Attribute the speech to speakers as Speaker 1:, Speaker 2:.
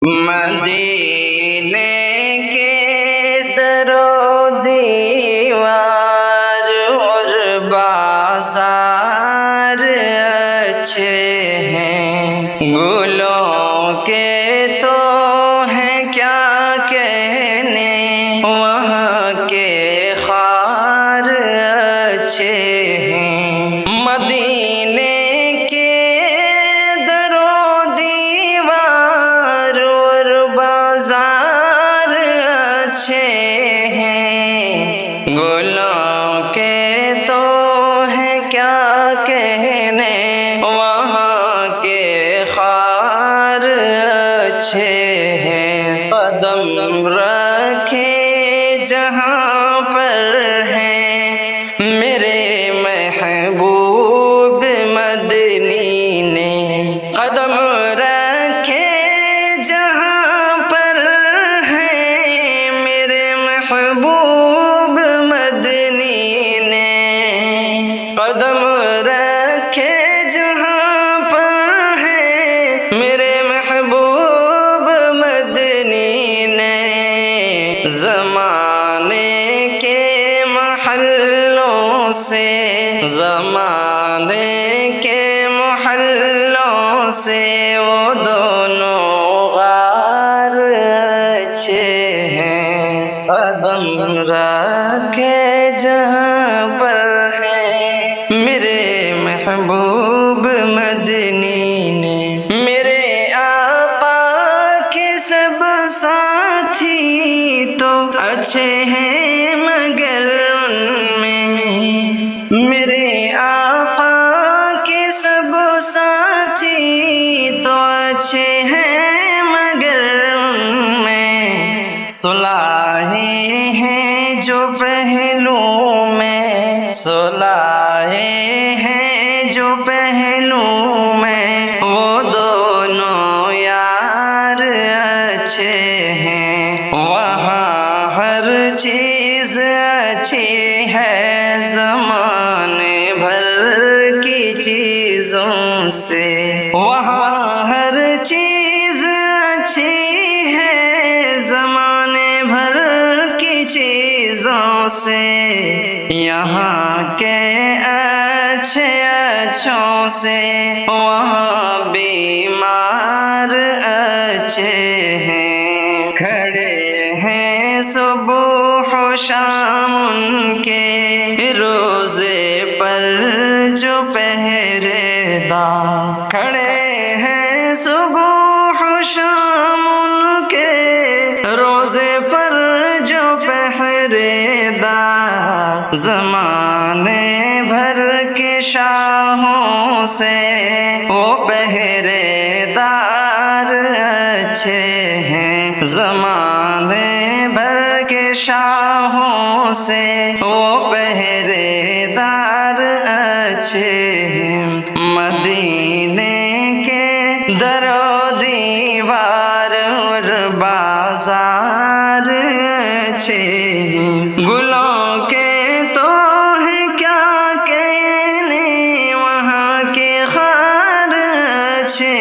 Speaker 1: مدینے کے در و دیوار اور بازار اچھے ہیں، گلوں کے تو ہیں کیا کہنے، وہاں کے خار اچھے ہیں۔ مدینے کے در و دیوار اور بازار اچھے ہیں، گلوں کے تو ہیں کیا کہنے، وہاں کے خار اچھے ہیں۔ قدم رکھے جہاں پر ہیں میرے محبوب مدنی نے، قدم رکھے جہاں پر ہیں میرے محبوب مدنی نے، قدم رکھے جہاں پر ہیں میرے محبوب مدنی نے، زمانے کے محلوں سے، زمانے کے محلوں سے وہ دونوں غار اچھے ہیں، قدم رکھے جہاں پر ہیں میرے محبوب مدنی نے۔ میرے آقا کے سب ساتھی تو اچھے ہیں مگر ان میں، میرے آقا کے سب ساتھی تو اچھے ہیں مگر ان میں، صلاحیں ہیں جو پہلو میں، صلاحیں ہیں جو پہلو میں، وہ دونوں یار اچھے ہیں، وہاں ہر چیز اچھی ہے زمانے بھر کی چیزوں سے، وہاں ہر چیز اچھی ہے زمانے بھر کی چیزوں سے، یہاں کے اچھے اچھوں سے وہاں بیمار اچھے ہیں، کھڑے ہیں صبح و شام ان کے روزے پر جو پہرے دار، کھڑے ہیں صبح و شام ان کے روزے پر جو پہرے دار، زمانے بھر کے شاہوں سے وہ پہرے دار اچھے ہیں، زمانے بھر کے شاہوں سے وہ پہرے دار اچھے ہیں۔ مدینے کے در و دیوار اور بازار اچھے ہیں، گلوں کے تو ہیں کیا کہنے، وہاں کے خار اچھے